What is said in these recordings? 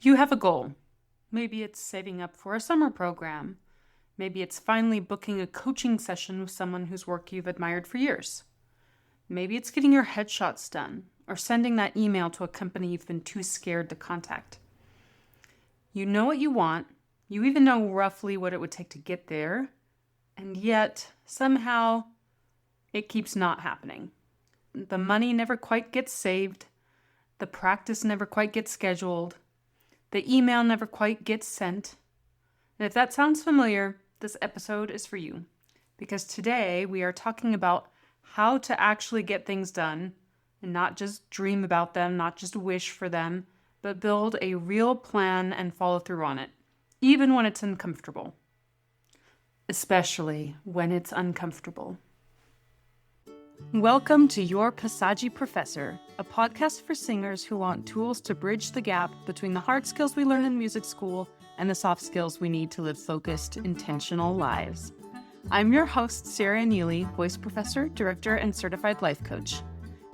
You have a goal. Maybe it's saving up for a summer program. Maybe it's finally booking a coaching session with someone whose work you've admired for years. Maybe it's getting your headshots done or sending that email to a company you've been too scared to contact. You know what you want. You even know roughly what it would take to get there. And yet, somehow, it keeps not happening. The money never quite gets saved. The practice never quite gets scheduled. The email never quite gets sent. And if that sounds familiar, this episode is for you. Because today we are talking about how to actually get things done and not just dream about them, not just wish for them, but build a real plan and follow through on it, even when it's uncomfortable. Especially when it's uncomfortable. Welcome to Your Passaggi Professor, a podcast for singers who want tools to bridge the gap between the hard skills we learn in music school and the soft skills we need to live focused, intentional lives. I'm your host, Sarah Neely, voice professor, director, and certified life coach.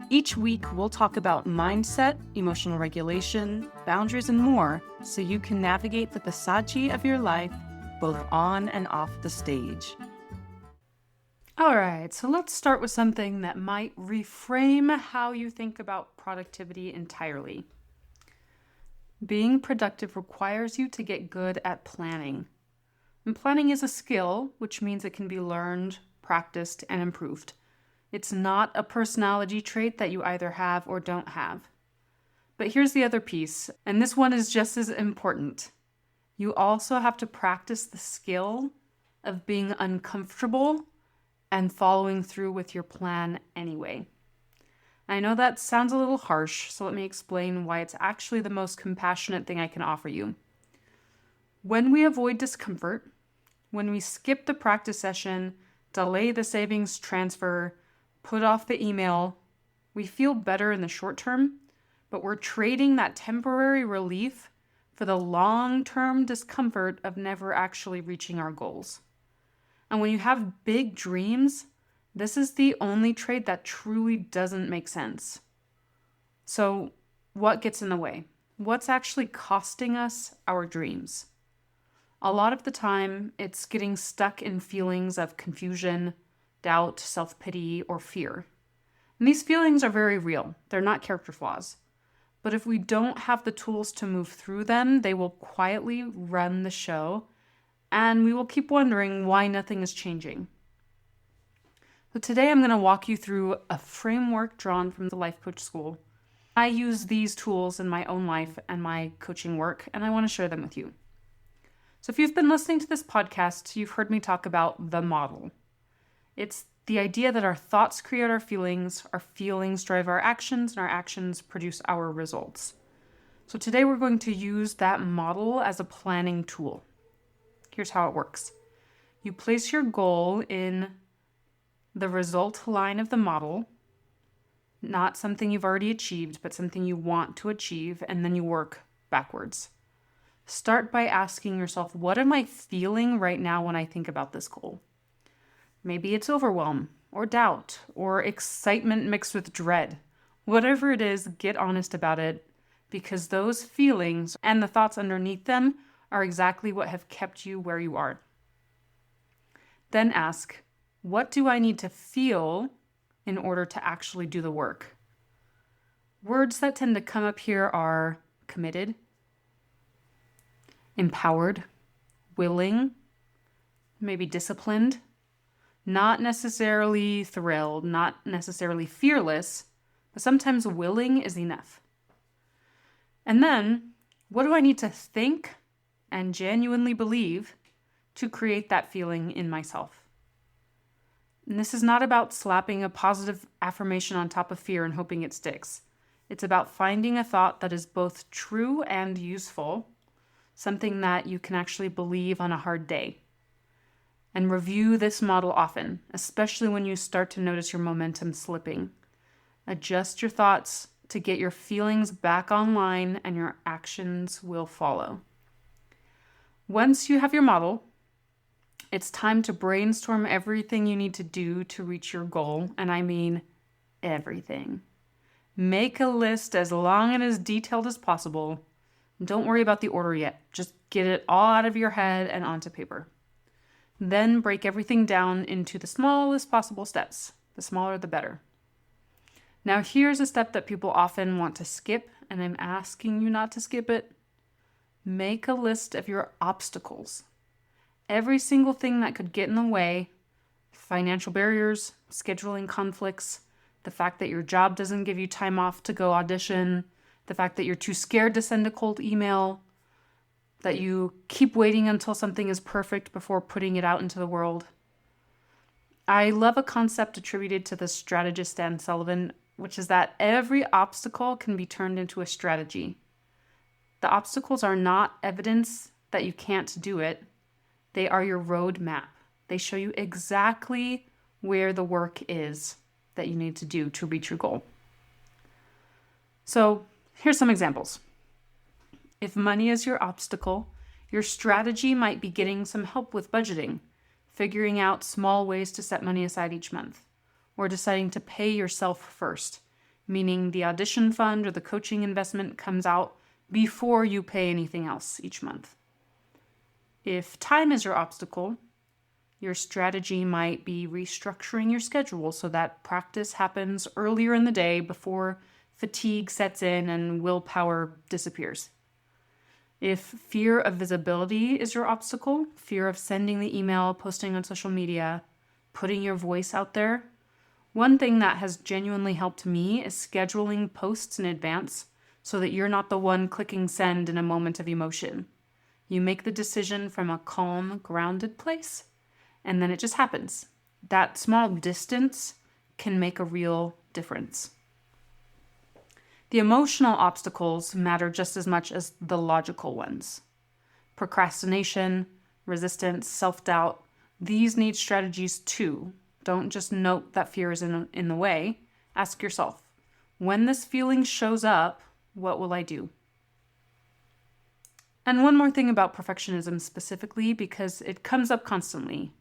Each week, we'll talk about mindset, emotional regulation, boundaries, and more so you can navigate the passaggi of your life both on and off the stage. All right, so let's start with something that might reframe how you think about productivity entirely. Being productive requires you to get good at planning. And planning is a skill, which means it can be learned, practiced, and improved. It's not a personality trait that you either have or don't have. But here's the other piece, and this one is just as important. You also have to practice the skill of being uncomfortable and following through with your plan anyway. I know that sounds a little harsh, so let me explain why it's actually the most compassionate thing I can offer you. When we avoid discomfort, when we skip the practice session, delay the savings transfer, put off the email, we feel better in the short term, but we're trading that temporary relief for the long-term discomfort of never actually reaching our goals. And when you have big dreams, this is the only trade that truly doesn't make sense. So, what gets in the way? What's actually costing us our dreams? A lot of the time, it's getting stuck in feelings of confusion, doubt, self-pity, or fear. And these feelings are very real. They're not character flaws. But if we don't have the tools to move through them, they will quietly run the show, and we will keep wondering why nothing is changing. So today I'm going to walk you through a framework drawn from the Life Coach School. I use these tools in my own life and my coaching work, and I want to share them with you. So if you've been listening to this podcast, you've heard me talk about the model. It's the idea that our thoughts create our feelings drive our actions, and our actions produce our results. So today we're going to use that model as a planning tool. Here's how it works. You place your goal in the result line of the model, not something you've already achieved, but something you want to achieve, and then you work backwards. Start by asking yourself, what am I feeling right now when I think about this goal? Maybe it's overwhelm, or doubt, or excitement mixed with dread. Whatever it is, get honest about it, because those feelings and the thoughts underneath them are exactly what have kept you where you are. Then ask, what do I need to feel in order to actually do the work? Words that tend to come up here are committed, empowered, willing, maybe disciplined, not necessarily thrilled, not necessarily fearless, but sometimes willing is enough. And then, what do I need to think and genuinely believe to create that feeling in myself? And this is not about slapping a positive affirmation on top of fear and hoping it sticks. It's about finding a thought that is both true and useful, something that you can actually believe on a hard day. And review this model often, especially when you start to notice your momentum slipping. Adjust your thoughts to get your feelings back online, and your actions will follow. Once you have your model, it's time to brainstorm everything you need to do to reach your goal, and I mean everything. Make a list as long and as detailed as possible. Don't worry about the order yet. Just get it all out of your head and onto paper. Then break everything down into the smallest possible steps. The smaller, the better. Now, here's a step that people often want to skip, and I'm asking you not to skip it. Make a list of your obstacles. Every single thing that could get in the way, financial barriers, scheduling conflicts, the fact that your job doesn't give you time off to go audition, the fact that you're too scared to send a cold email, that you keep waiting until something is perfect before putting it out into the world. I love a concept attributed to the strategist Dan Sullivan, which is that every obstacle can be turned into a strategy. The obstacles are not evidence that you can't do it. They are your roadmap. They show you exactly where the work is that you need to do to reach your goal. So here's some examples. If money is your obstacle, your strategy might be getting some help with budgeting, figuring out small ways to set money aside each month, or deciding to pay yourself first, meaning the audition fund or the coaching investment comes out before you pay anything else each month. If time is your obstacle, your strategy might be restructuring your schedule so that practice happens earlier in the day before fatigue sets in and willpower disappears. If fear of visibility is your obstacle, fear of sending the email, posting on social media, putting your voice out there, one thing that has genuinely helped me is scheduling posts in advance so that you're not the one clicking send in a moment of emotion. You make the decision from a calm, grounded place, and then it just happens. That small distance can make a real difference. The emotional obstacles matter just as much as the logical ones. Procrastination, resistance, self-doubt, these need strategies too. Don't just note that fear is in the way. Ask yourself, when this feeling shows up, what will I do? And one more thing about perfectionism specifically, because it comes up constantly.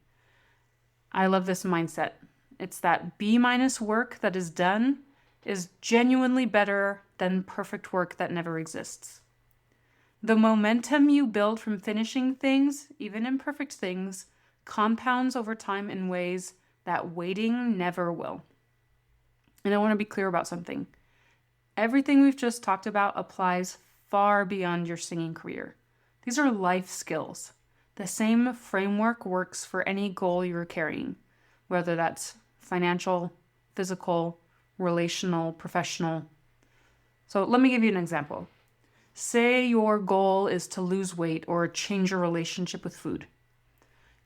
I love this mindset. It's that B- work that is done is genuinely better than perfect work that never exists. The momentum you build from finishing things, even imperfect things, compounds over time in ways that waiting never will. And I want to be clear about something. Everything we've just talked about applies far beyond your singing career. These are life skills. The same framework works for any goal you're carrying, whether that's financial, physical, relational, professional. So let me give you an example. Say your goal is to lose weight or change your relationship with food.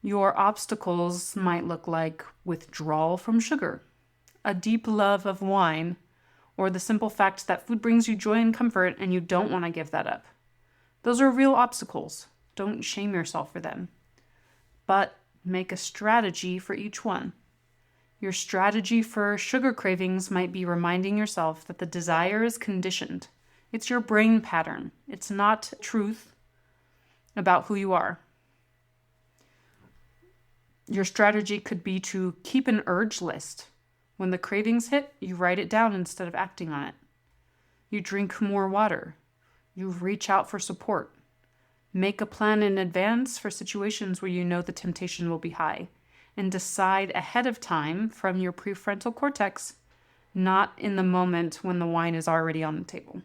Your obstacles might look like withdrawal from sugar, a deep love of wine, or the simple fact that food brings you joy and comfort and you don't want to give that up. Those are real obstacles. Don't shame yourself for them. But make a strategy for each one. Your strategy for sugar cravings might be reminding yourself that the desire is conditioned. It's your brain pattern. It's not truth about who you are. Your strategy could be to keep an urge list. When the cravings hit, you write it down instead of acting on it. You drink more water. You reach out for support. Make a plan in advance for situations where you know the temptation will be high. And decide ahead of time from your prefrontal cortex, not in the moment when the wine is already on the table.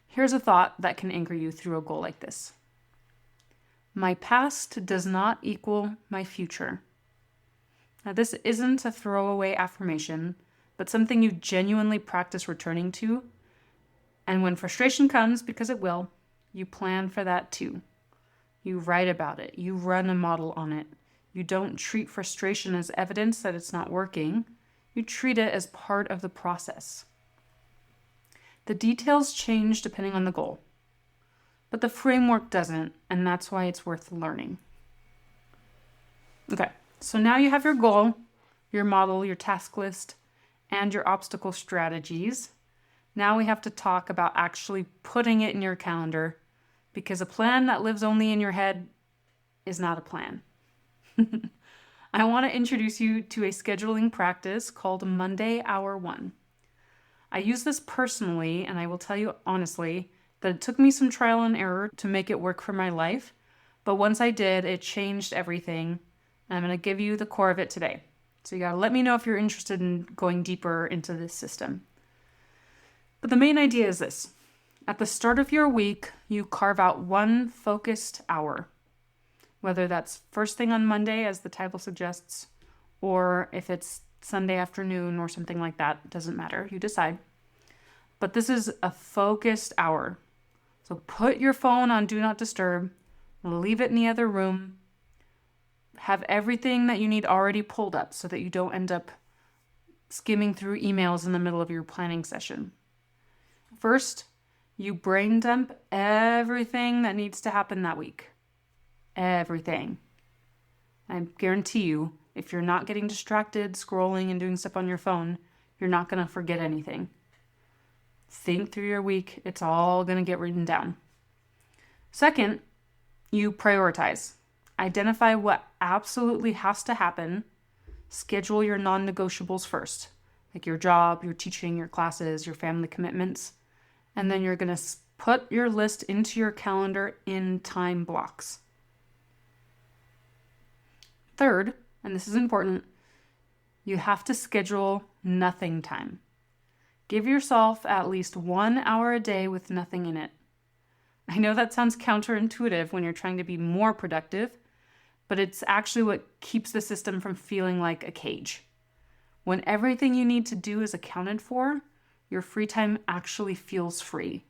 Here's a thought that can anchor you through a goal like this. My past does not equal my future. Now, this isn't a throwaway affirmation, but something you genuinely practice returning to. And when frustration comes, because it will, you plan for that too. You write about it. You run a model on it. You don't treat frustration as evidence that it's not working. You treat it as part of the process. The details change depending on the goal, but the framework doesn't, and that's why it's worth learning. Okay, so now you have your goal, your model, your task list, and your obstacle strategies. Now we have to talk about actually putting it in your calendar, because a plan that lives only in your head is not a plan. I want to introduce you to a scheduling practice called Monday Hour 1. I use this personally, and I will tell you honestly that it took me some trial and error to make it work for my life. But once I did, it changed everything. And I'm going to give you the core of it today. So you got to let me know if you're interested in going deeper into this system. But the main idea is this. At the start of your week, you carve out one focused hour. Whether that's first thing on Monday, as the title suggests, or if it's Sunday afternoon or something like that, it doesn't matter. You decide. But this is a focused hour. So put your phone on Do Not Disturb, leave it in the other room, have everything that you need already pulled up so that you don't end up skimming through emails in the middle of your planning session. First, you brain dump everything that needs to happen that week. Everything. I guarantee you, if you're not getting distracted, scrolling and doing stuff on your phone, you're not going to forget anything. Think through your week. It's all going to get written down. Second, you prioritize. Identify what absolutely has to happen. Schedule your non-negotiables first, like your job, your teaching, your classes, your family commitments. And then you're going to put your list into your calendar in time blocks. Third, and this is important, you have to schedule nothing time. Give yourself at least 1 hour a day with nothing in it. I know that sounds counterintuitive when you're trying to be more productive, but it's actually what keeps the system from feeling like a cage. When everything you need to do is accounted for, your free time actually feels free.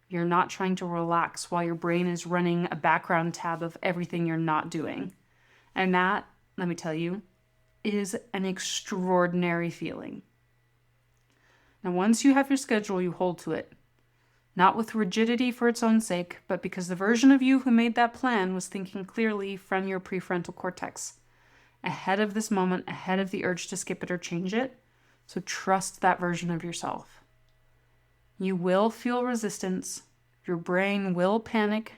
You're not trying to relax while your brain is running a background tab of everything you're not doing. And that, let me tell you, is an extraordinary feeling. Now, once you have your schedule, you hold to it. Not with rigidity for its own sake, but because the version of you who made that plan was thinking clearly from your prefrontal cortex, ahead of this moment, ahead of the urge to skip it or change it. So trust that version of yourself. You will feel resistance. Your brain will panic.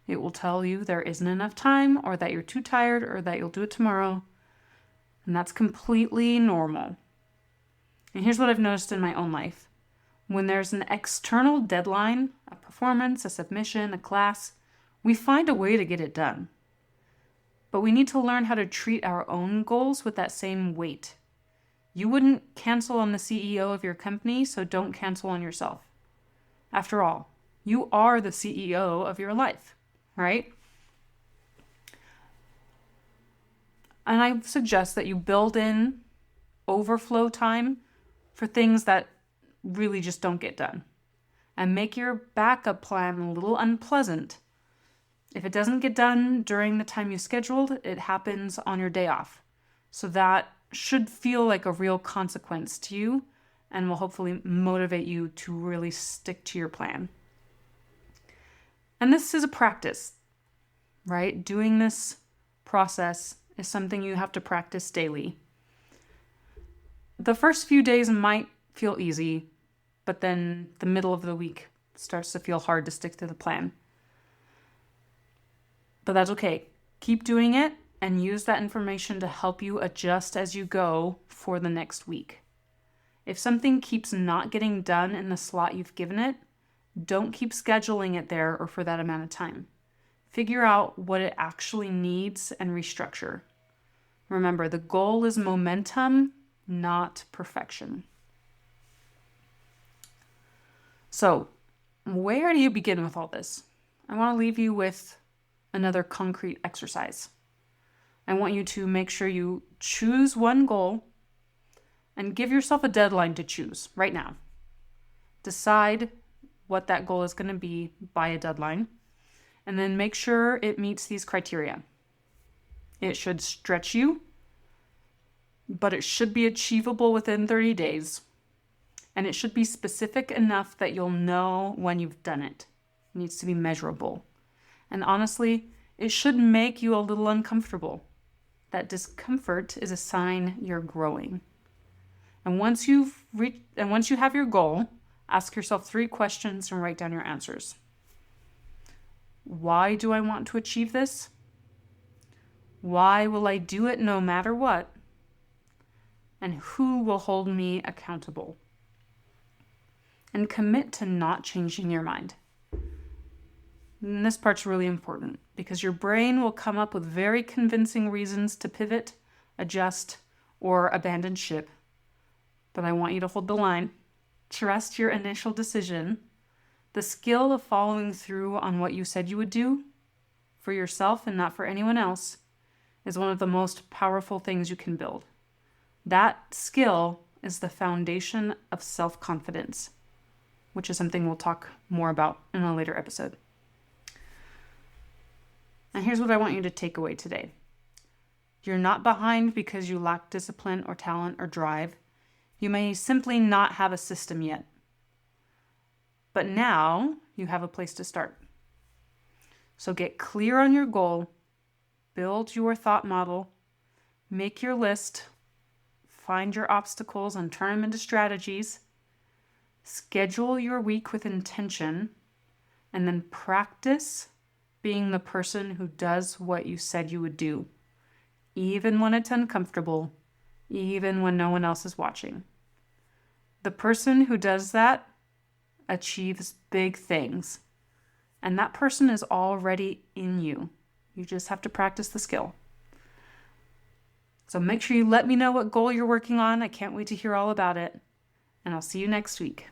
It will tell you there isn't enough time, or that you're too tired, or that you'll do it tomorrow. And that's completely normal. And here's what I've noticed in my own life. When there's an external deadline, a performance, a submission, a class, we find a way to get it done. But we need to learn how to treat our own goals with that same weight. You wouldn't cancel on the CEO of your company, so don't cancel on yourself. After all, you are the CEO of your life, right? And I suggest that you build in overflow time for things that really just don't get done. And make your backup plan a little unpleasant. If it doesn't get done during the time you scheduled, it happens on your day off. So that should feel like a real consequence to you and will hopefully motivate you to really stick to your plan. And this is a practice, right? Doing this process is something you have to practice daily. The first few days might feel easy, but then the middle of the week starts to feel hard to stick to the plan. But that's okay. Keep doing it and use that information to help you adjust as you go for the next week. If something keeps not getting done in the slot you've given it, don't keep scheduling it there or for that amount of time. Figure out what it actually needs and restructure. Remember, the goal is momentum, not perfection. So, where do you begin with all this? I want to leave you with another concrete exercise. I want you to make sure you choose one goal and give yourself a deadline to choose right now. Decide what that goal is going to be by a deadline, and then make sure it meets these criteria. It should stretch you, but it should be achievable within 30 days. And it should be specific enough that you'll know when you've done it. It needs to be measurable. And honestly, it should make you a little uncomfortable. That discomfort is a sign you're growing. And once you have your goal, ask yourself 3 questions and write down your answers. Why do I want to achieve this? Why will I do it no matter what? And who will hold me accountable? And commit to not changing your mind. And this part's really important because your brain will come up with very convincing reasons to pivot, adjust, or abandon ship. But I want you to hold the line. Trust your initial decision. The skill of following through on what you said you would do for yourself and not for anyone else is one of the most powerful things you can build. That skill is the foundation of self-confidence, which is something we'll talk more about in a later episode. And here's what I want you to take away today. You're not behind because you lack discipline or talent or drive. You may simply not have a system yet. But now you have a place to start. So get clear on your goal, build your thought model, make your list, find your obstacles and turn them into strategies, schedule your week with intention, and then practice being the person who does what you said you would do, even when it's uncomfortable, even when no one else is watching. The person who does that achieves big things, and that person is already in you. You just have to practice the skill. So make sure you let me know what goal you're working on. I can't wait to hear all about it, and I'll see you next week.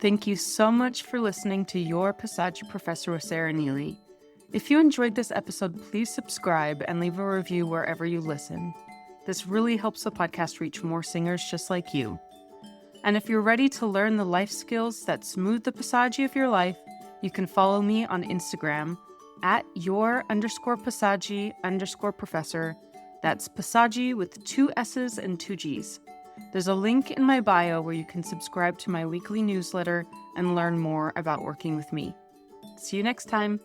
Thank you so much for listening to Your Passaggi Professor with Sarah Neely. If you enjoyed this episode, please subscribe and leave a review wherever you listen. This really helps the podcast reach more singers just like you. And if you're ready to learn the life skills that smooth the passaggi of your life, you can follow me on Instagram at your_passaggi_professor. That's Passaggi with 2 S's and 2 G's. There's a link in my bio where you can subscribe to my weekly newsletter and learn more about working with me. See you next time.